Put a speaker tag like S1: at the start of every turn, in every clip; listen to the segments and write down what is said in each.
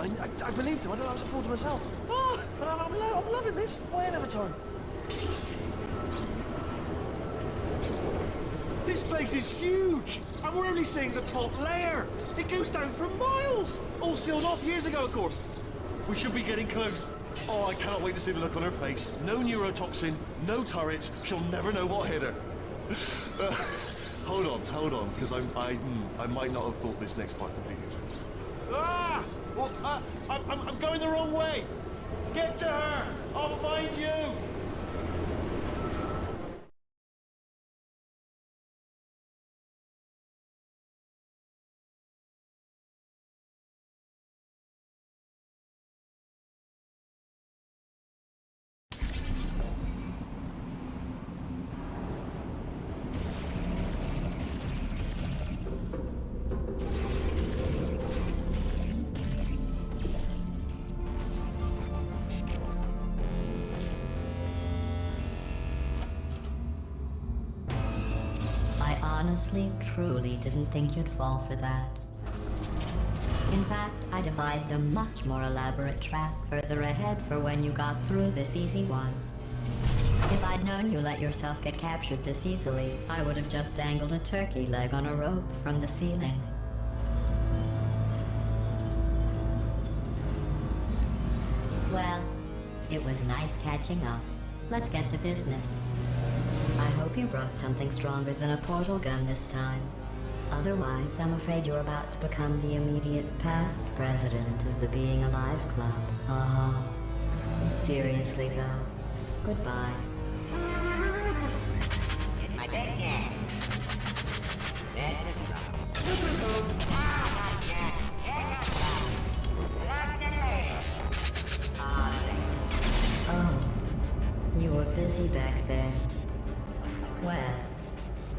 S1: I believed him. I don't know, I was a fool to myself. Oh, but I'm loving this. What a hell of a time. This place is huge, and we're only seeing the top layer. It goes down for miles. All sealed off years ago, of course. We should be getting close. Oh, I cannot wait to see the look on her face. No neurotoxin, no turrets. She'll never know what hit her. Hold on, because I might not have thought this next part completely. Ah! Well, I'm going the wrong way. Get to her. I'll find you.
S2: Honestly, truly didn't think you'd fall for that. In fact, I devised a much more elaborate trap further ahead for when you got through this easy one. If I'd known you let yourself get captured this easily, I would have just dangled a turkey leg on a rope from the ceiling. Well, it was nice catching up. Let's get to business. I hope you brought something stronger than a portal gun this time. Otherwise, I'm afraid you're about to become the immediate past president of the Being Alive Club. Seriously, though. Goodbye.
S3: It's my big chance. This is trouble. Not yet. Here comes trouble. Lock the lid.
S2: Oh, you were busy back there. Well,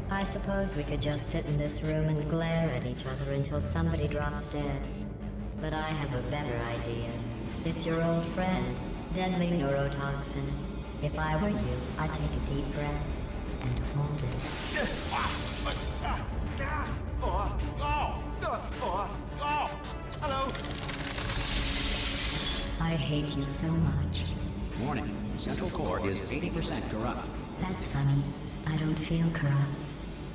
S2: I suppose we could just sit in this room and glare at each other until somebody drops dead. But I have a better idea. It's your old friend, deadly neurotoxin. If I were you, I'd take a deep breath and hold it.
S1: Hello.
S2: I hate you so much.
S4: Warning. Central core is 80% corrupt.
S2: That's funny. I don't feel corrupt.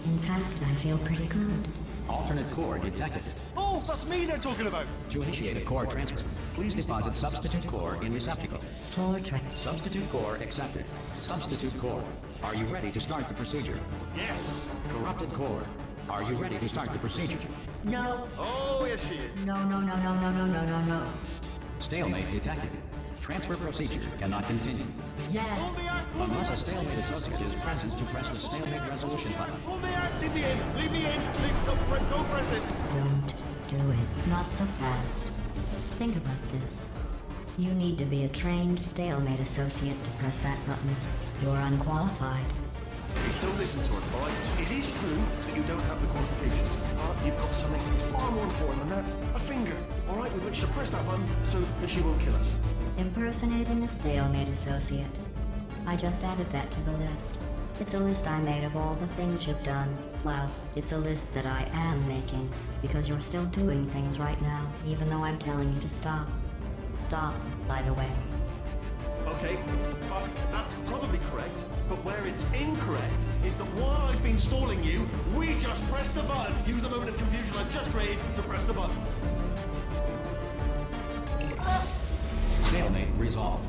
S2: In fact, I feel pretty good.
S4: Alternate core detected.
S1: Oh, that's me they're talking about.
S4: To initiate a core transfer, please deposit substitute core in receptacle.
S2: Floor track.
S4: Substitute core accepted. Substitute core. Are you ready to start the procedure?
S1: Yes.
S4: Corrupted core. Are you ready to start the procedure?
S2: No.
S1: Oh, yes she is.
S2: No.
S4: Stalemate detected. Transfer procedure cannot continue.
S2: Yes.
S4: Unless a stalemate associate is present to press the stalemate resolution button.
S1: Pull me out. Leave me in. Leave me in. Don't press it.
S2: Don't do it. Not so fast. Think about this. You need to be a trained stalemate associate to press that button. You're unqualified.
S1: Don't listen to her, alright? It is true that you don't have the qualifications, but you've got something far more important than that. A finger, alright, with which to press that button so that she won't kill us.
S2: Impersonating a stalemate associate. I just added that to the list. It's a list I made of all the things you've done. Well, it's a list that I am making, because you're still doing things right now, even though I'm telling you to stop. Stop, by the way.
S1: Okay, that's probably correct, but where it's incorrect is that while I've been stalling you, we just pressed the button. Use the moment of confusion I've just created to press the button.
S4: Stalemate resolved.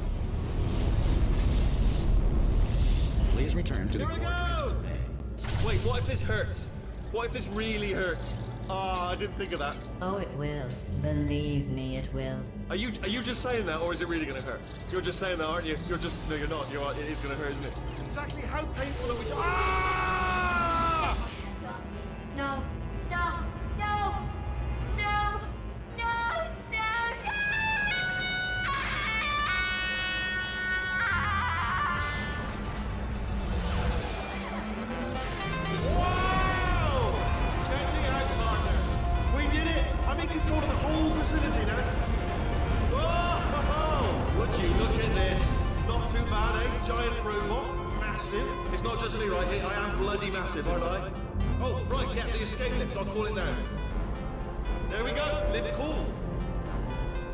S4: Please return to the
S1: Here we
S4: core
S1: go!
S4: transfer bay.
S1: Wait, what if this hurts? What if this really hurts? Ah, I didn't think of that.
S2: Oh, it will. Believe me, it will.
S1: Are you just saying that, or is it really going to hurt? You're just saying that, aren't you? No, you're not. It is going to hurt, isn't it? Exactly how painful are we? Ah!
S2: No! Stop! No! No! No! No!
S1: Wow! Check me out, partner. We did it. I think you've covered the whole facility now. Whoa! Would you look at this? Not too bad, eh? Giant robot. Massive. It's not just me right here. I am bloody massive, aren't I? Oh, right, yeah, the escape lift. I'll call it now. There we go. Lift cool.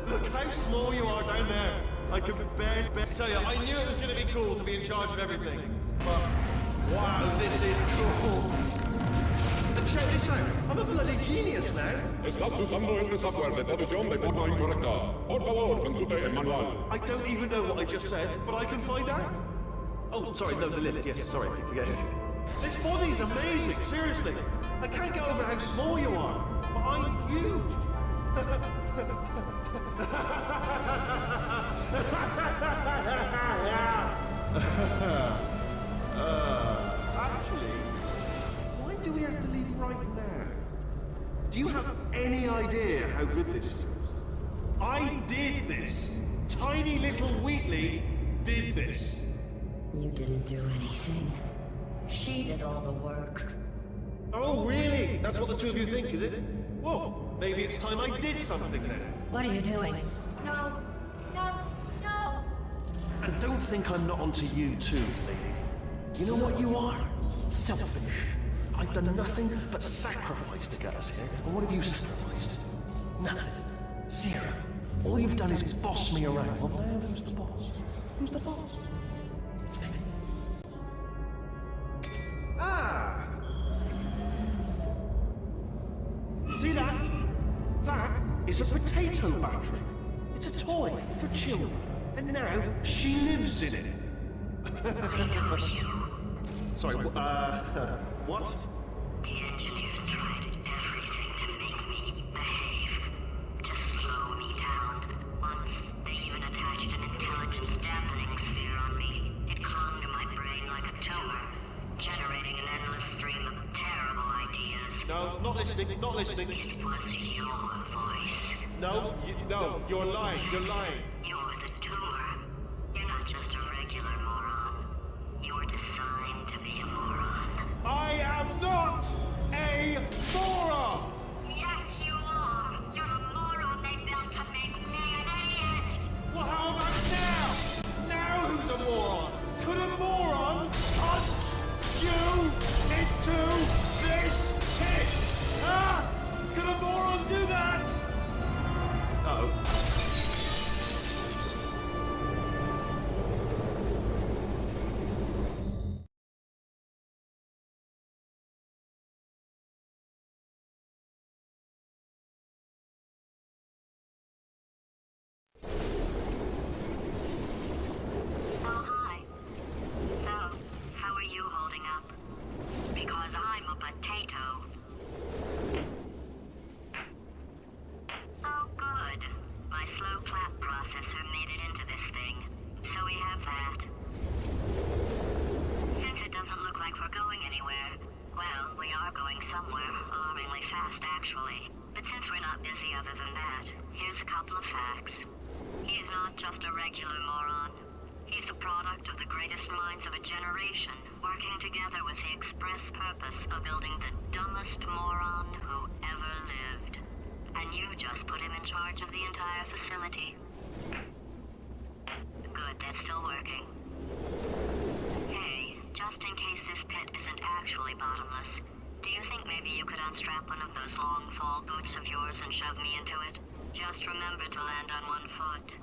S1: Look With how small you are down there, I can barely tell you, I knew it was going to be cool to be in charge of everything. But, wow, this is cool. And check this out, I'm a bloody genius now.
S5: Estás usando este software de traducción de forma incorrecta. Por favor, consulte el manual.
S1: I don't even know what I just said, but I can find out. Oh, sorry, no, the lift, yes, sorry, I keep forgetting. This body's amazing, seriously. I can't get over how small you are, but I'm huge. Actually, why do we have to leave right now? Do you have any idea how good this feels? I did this. Tiny little Wheatley did this.
S2: You didn't do anything. She did all the work.
S1: Oh, really? That's what the two of you think, is it? Well, maybe it's time I did something then.
S2: What are you doing? No! No! No!
S1: And don't think I'm not onto you too, lady. You know what you are? Selfish. I've done nothing but sacrifice to get us here. And what have you sacrificed? Nothing. Zero. All you've done is boss me around. Well, now who's the boss? Who's the boss? It's me. Ah! See that? That is a potato battery. It's a toy for children. And now she lives in it. Sorry, what?
S6: The engineers tried everything to make me behave, to slow me down. Once, they even attached an intelligence dampening sphere on me. It clung to my brain like a tumor, generating an endless stream of terrible ideas.
S1: No, not listening, not listening.
S6: It was your voice.
S1: No, no, you're lying, you're lying.
S6: You're the tumor. You're not just a regular moron. You're designed to be a moron.
S1: I am not a moron!
S6: Yes, you are. You're a moron they built to make me an idiot.
S1: Well, how about now? Now who's a moron? Could a moron punch you into this pit? Huh? Could a moron do that? Uh-oh.
S6: Oh, hi. So, how are you holding up? Because I'm a potato. Oh, good. My slow clap processor made it into this thing. So we have that. Since it doesn't look like we're going anywhere, well, we are going somewhere, alarmingly fast, actually. But since we're not busy other than that, here's a couple of facts. He's not just a regular moron. He's the product of the greatest minds of a generation, working together with the express purpose of building the dumbest moron who ever lived. And you just put him in charge of the entire facility. Good, that's still working. Hey, just in case this pit isn't actually bottomless, do you think maybe you could unstrap one of those long fall boots of yours and shove me into it? Just remember to land on one foot.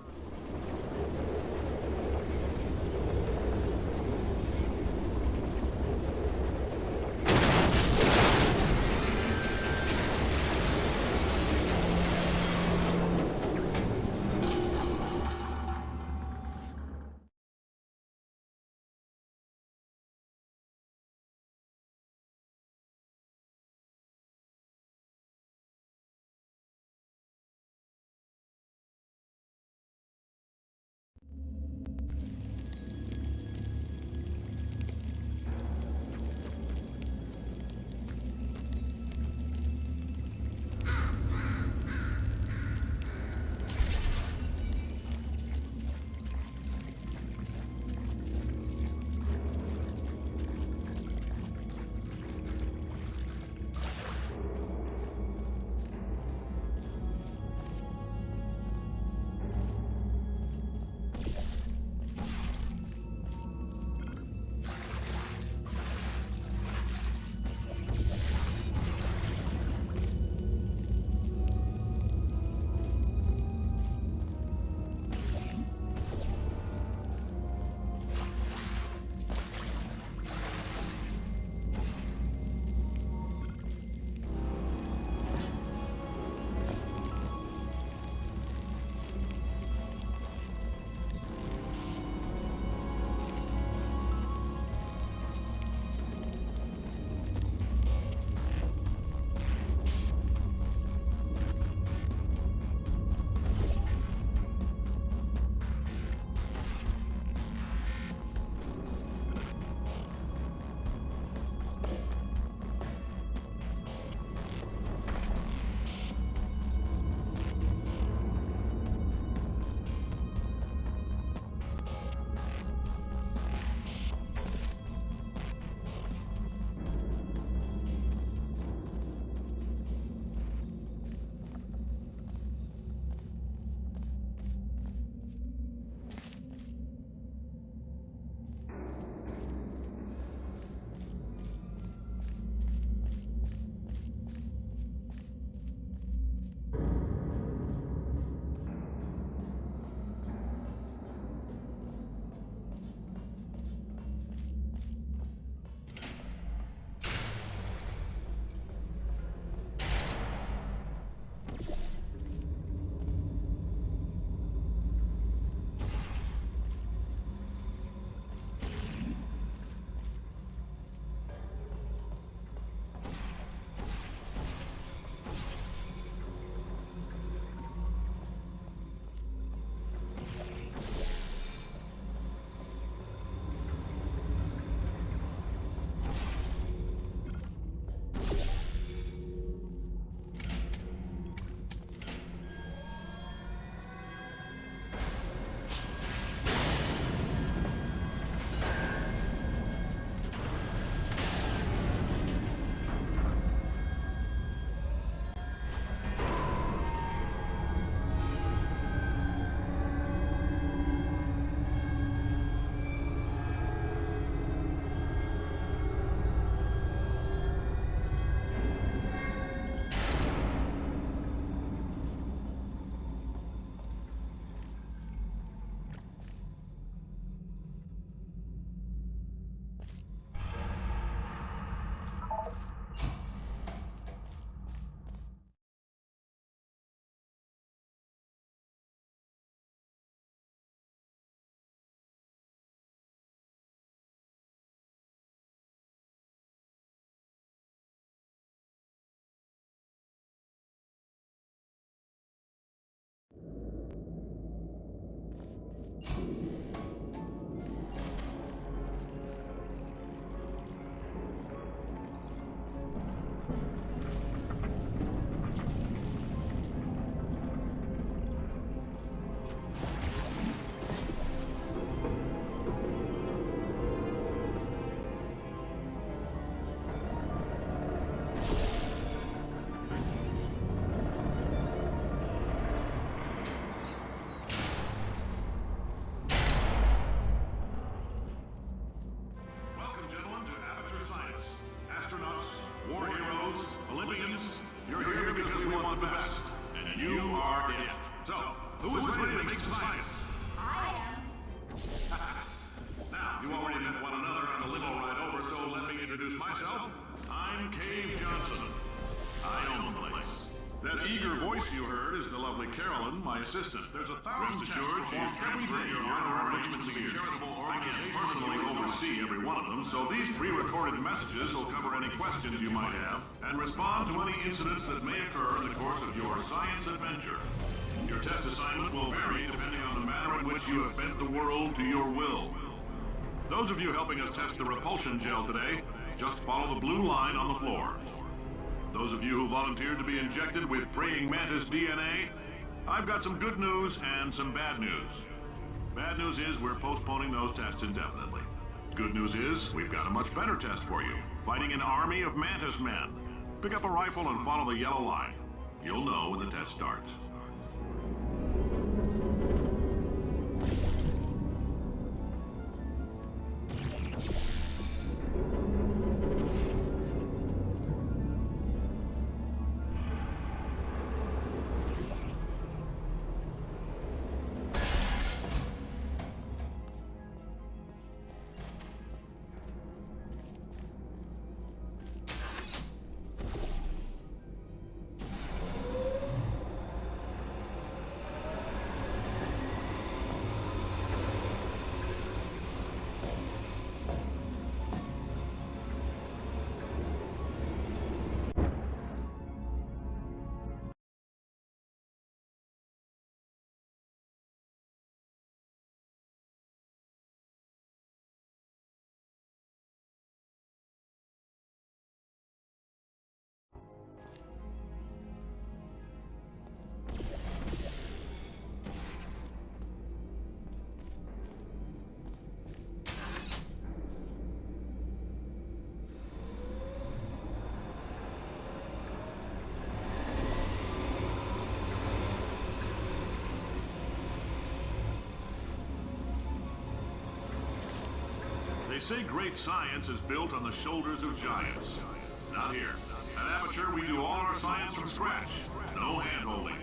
S7: Who is ready to make some science? Now, you already met one another on the limo ride over, so let me introduce myself. I'm Cave Johnson. I own the place. That eager voice you heard is the lovely Carolyn, my assistant. There's 1,000 Rest assured, she is transferring your honor arrangements to the charitable organization. I can't personally oversee every one of them, so these pre-recorded messages will cover any questions you might have and respond to any incidents that may occur in the course of your science adventure. Your test assignment will vary depending on the manner in which you have bent the world to your will. Those of you helping us test the repulsion gel today, just follow the blue line on the floor. Those of you who volunteered to be injected with praying mantis DNA, I've got some good news and some bad news. Bad news is we're postponing those tests indefinitely. Good news is we've got a much better test for you, fighting an army of mantis men. Pick up a rifle and follow the yellow line. You'll know when the test starts. They say great science is built on the shoulders of giants. Not here. At Aperture, we do all our science from scratch. No hand-holding.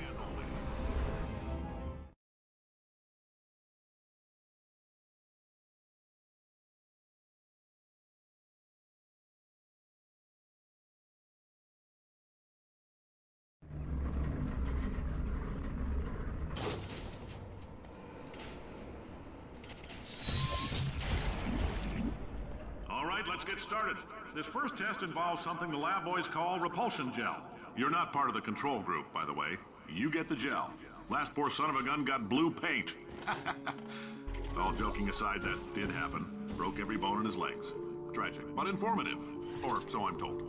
S7: Let's get started. This first test involves something the lab boys call repulsion gel. You're not part of the control group, by the way. You get the gel. Last poor son of a gun got blue paint. All joking aside, that did happen. Broke every bone in his legs. Tragic, but informative. Or so I'm told.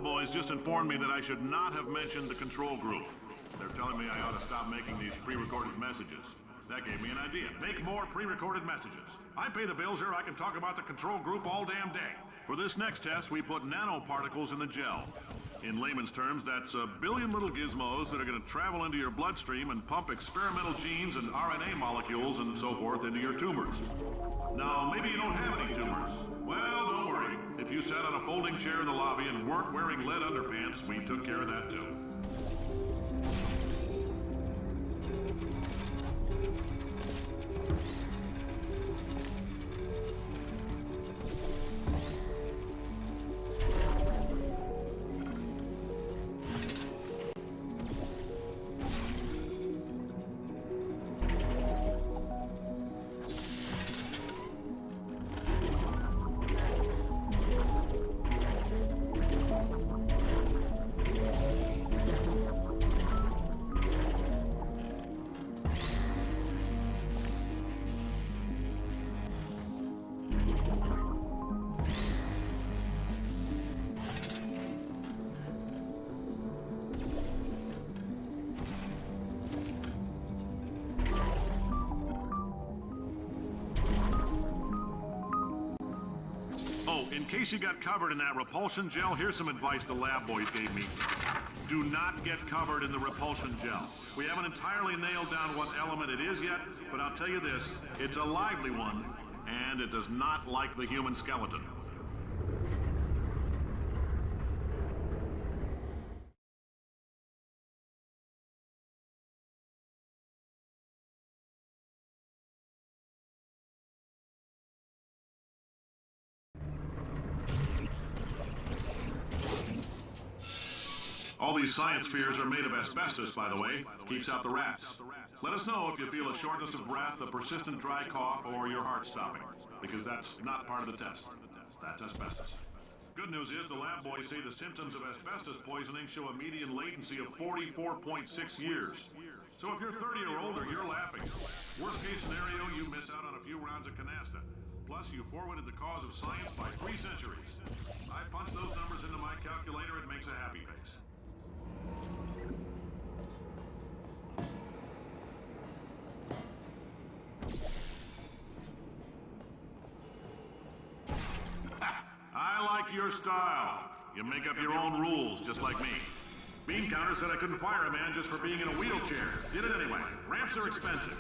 S7: Boys just informed me that I should not have mentioned the control group. They're telling me I ought to stop making these pre-recorded messages. That gave me an idea. Make more pre-recorded messages. I pay the bills here, I can talk about the control group all damn day. For this next test, we put nanoparticles in the gel. In layman's terms, that's a billion little gizmos that are going to travel into your bloodstream and pump experimental genes and RNA molecules and so forth into your tumors. Now, maybe you don't have any tumors. Well, don't worry. If you sat on a folding chair in the lobby and weren't wearing lead underpants, we took care of that too. Oh, in case you got covered in that repulsion gel, here's some advice the lab boys gave me. Do not get covered in the repulsion gel. We haven't entirely nailed down what element it is yet, but I'll tell you this, it's a lively one, and it does not like the human skeleton. All these science spheres are made of asbestos, by the way. Keeps out the rats. Let us know if you feel a shortness of breath, a persistent dry cough, or your heart stopping, because that's not part of the test. That's asbestos. Good news is the lab boys say the symptoms of asbestos poisoning show a median latency of 44.6 years. So if you're 30 or older, you're laughing. Worst case scenario, you miss out on a few rounds of canasta. Plus, you forwarded the cause of science by 3 centuries. I punch those numbers into my calculator, it makes a happy face. I like your style. You make up your own rules, just like me. Bean Counter said I couldn't fire a man just for being in a wheelchair. Did it anyway. Ramps are expensive.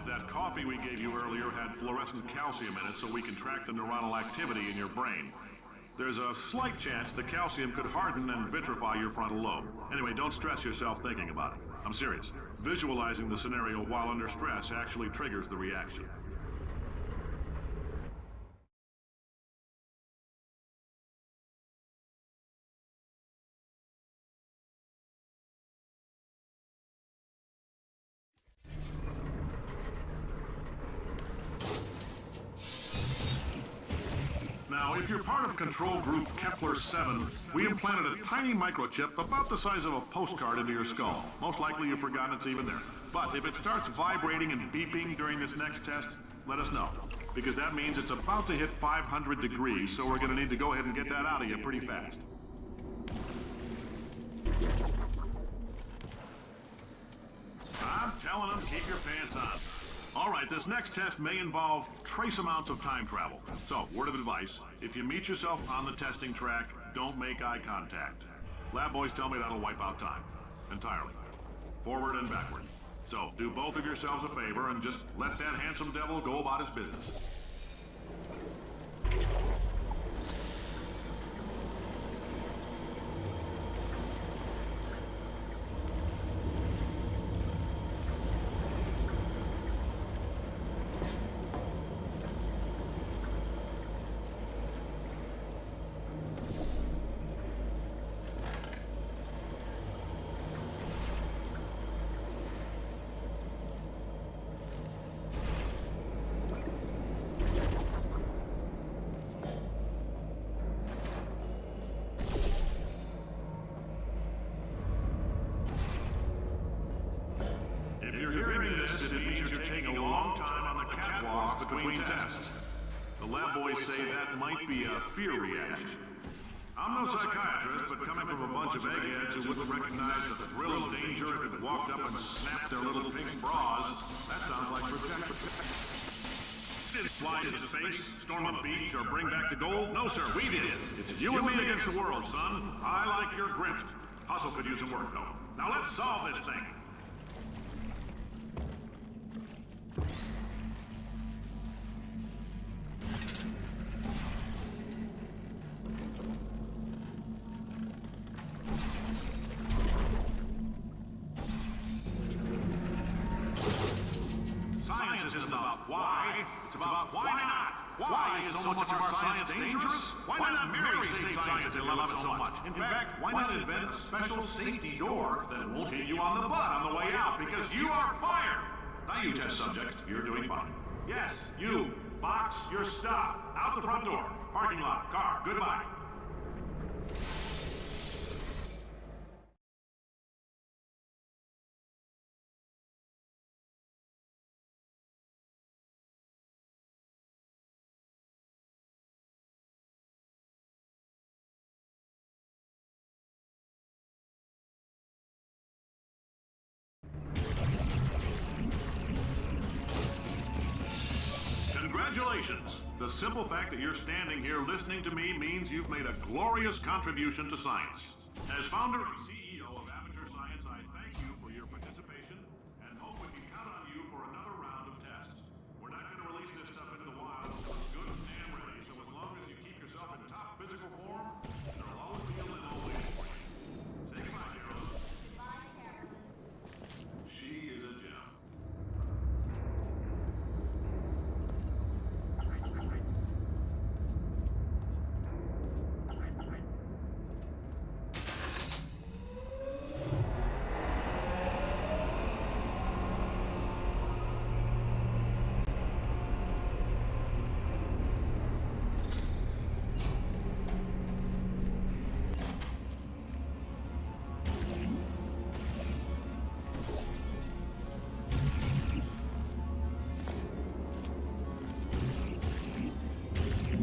S7: That coffee we gave you earlier had fluorescent calcium in it so we can track the neuronal activity in your brain. There's a slight chance the calcium could harden and vitrify your frontal lobe. Anyway, don't stress yourself thinking about it. I'm serious. Visualizing the scenario while under stress actually triggers the reaction. Now, if you're part of Control Group Kepler-7, we implanted a tiny microchip about the size of a postcard into your skull. Most likely you've forgotten it's even there. But if it starts vibrating and beeping during this next test, let us know. Because that means it's about to hit 500 degrees, so we're going to need to go ahead and get that out of you pretty fast. I'm telling them, keep your pants on. All right, this next test may involve trace amounts of time travel. So, word of advice, if you meet yourself on the testing track, don't make eye contact. Lab boys tell me that'll wipe out time. Entirely. Forward and backward. So, do both of yourselves a favor and just let that handsome devil go about his business. It means you're taking a long time on the catwalks between tests. The lab boys say that might be a fear reaction. I'm no psychiatrist, but coming from a bunch of eggheads who wouldn't recognize the thrill of danger if it walked up and snapped their little pink bras, that sounds like protection. Didn't fly into space, storm a beach, or bring back the gold? No, sir, we did. It's you and me against the world, son. I like your grit. Hustle could use some work, though. Now let's solve this thing. about why not? Why is so much of our science dangerous? Why not marry safe science and love it so much? In fact, why not invent a special safety door that won't hit you on the butt on the way out because you are fired? Now you test subject, you're doing fine. Yes, you. Box your stuff. Out the front door. Parking lot. Car. Goodbye. Congratulations! The simple fact that you're standing here listening to me means you've made a glorious contribution to science. As founder and CEO of Amateur Science, I thank you for your participation and hope we can count on you for another round of tests. We're not going to release this stuff into the wild until it's good and ready, so as long as you keep yourself in top physical form, there'll always be a limo waiting for you. Say goodbye, Carolyn.
S2: Goodbye, Carolyn.
S7: She is a gem.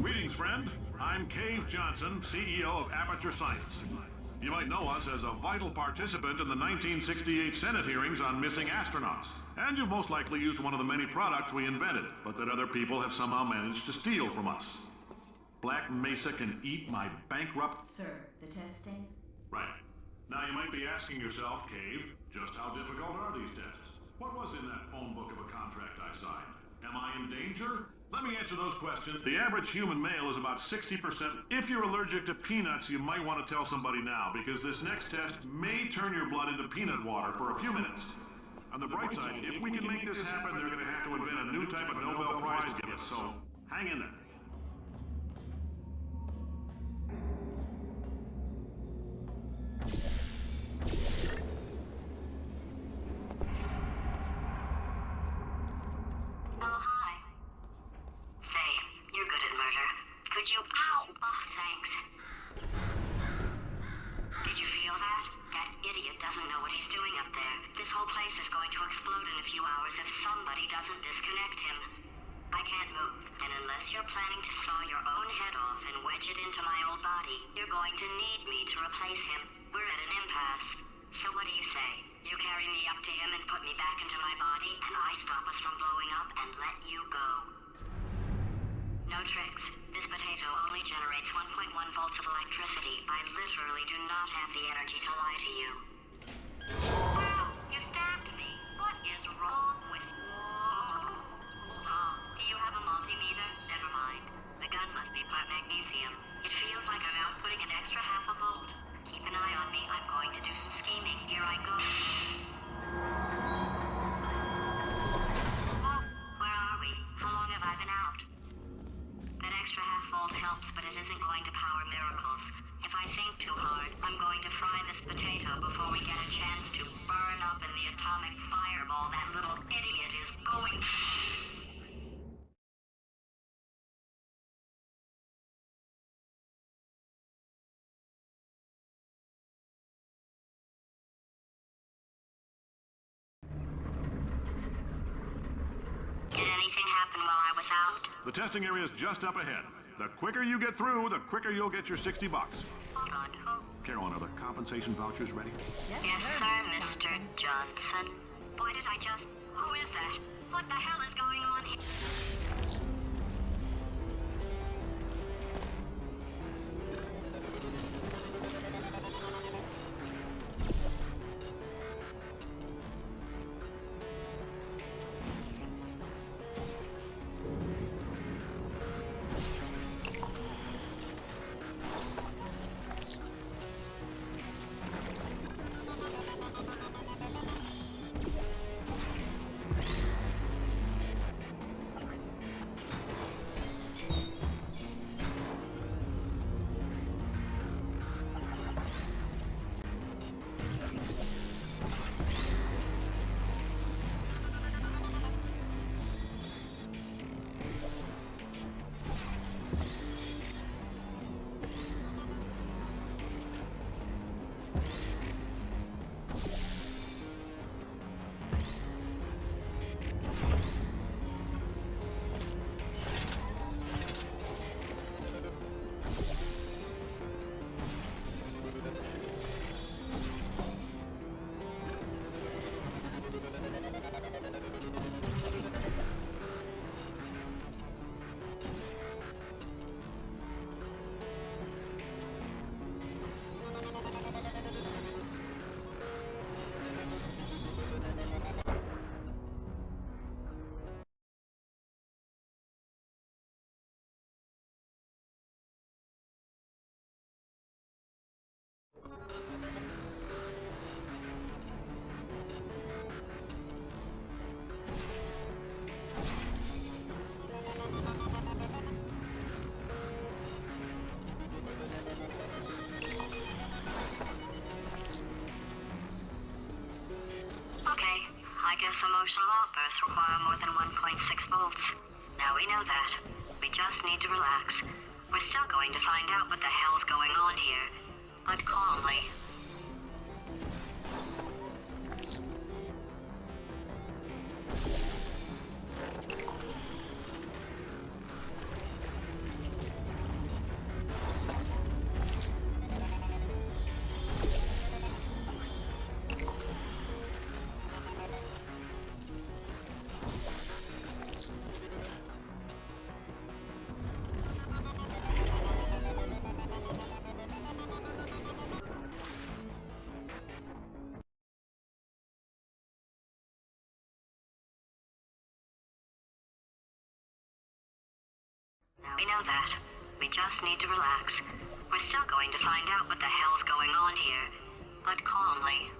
S7: Greetings, friend. I'm Cave Johnson, CEO of Aperture Science. You might know us as a vital participant in the 1968 Senate hearings on missing astronauts. And you've most likely used one of the many products we invented, but that other people have somehow managed to steal from us. Black Mesa can eat my bankrupt...
S2: Sir, the testing?
S7: Right. Now you might be asking yourself, Cave, just how difficult are these tests? What was in that phone book of a contract I signed? Am I in danger? Let me answer those questions. The average human male is about 60%. If you're allergic to peanuts, you might want to tell somebody now, because this next test may turn your blood into peanut water for a few minutes. On the bright side, if we can make this happen, they're going to have to invent a new type of Nobel Prize to give us, so hang in there.
S6: Oh, hi. Say, you're good at murder. Could you... Ow! Oh, thanks. Did you feel that? That idiot doesn't know what he's doing up there. This whole place is going to explode in a few hours if somebody doesn't disconnect him. I can't move, and unless you're planning to saw your own head off and wedge it into my old body, you're going to need me to replace him. We're at an impasse. So what do you say? You carry me up to him and put me back into my body, and I stop us from blowing up and let you go. No tricks. This potato only generates 1.1 volts of electricity. I literally do not have the energy to lie to you. Wow! You stabbed me! What is wrong with... Whoa! Hold on. Do you have a multimeter? Never mind. The gun must be part magnesium. It feels like I'm outputting an extra half a volt. Keep an eye on me. I'm going to do some scheming. Here I go. Oh, where are we? How long have I been out? That extra half volt helps, but it isn't going to power miracles. If I think too hard, I'm going to fry this potato before we get a chance to burn up in the atomic fireball that little idiot is going... Did anything happen while I was out?
S7: The testing area is just up ahead. The quicker you get through, the quicker you'll get your $60.
S6: Hold on. Oh.
S7: Carolyn, are the compensation vouchers ready?
S6: Yes, sir, Mr. Johnson. Why did I just... Who is that? What the hell is going on here? Okay, I guess emotional outbursts require more than 1.6 volts. Now we know that. We just need to relax. We're still going to find out what the hell's going on here, but calmly. Now we know that. We just need to relax. We're still going to find out what the hell's going on here, but calmly.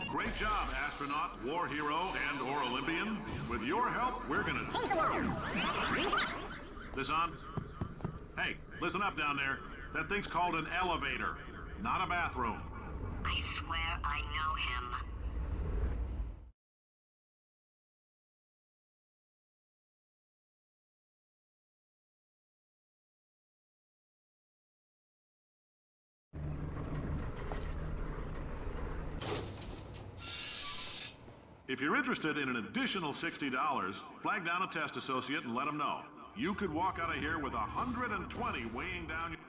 S7: Great job, astronaut, war hero, and/or Olympian. With your help, we're gonna take the world. This on? Hey, listen up down there. That thing's called an elevator, not a bathroom.
S6: I swear I know him.
S7: If you're interested in an additional $60, flag down a test associate and let them know. You could walk out of here with 120 weighing down your...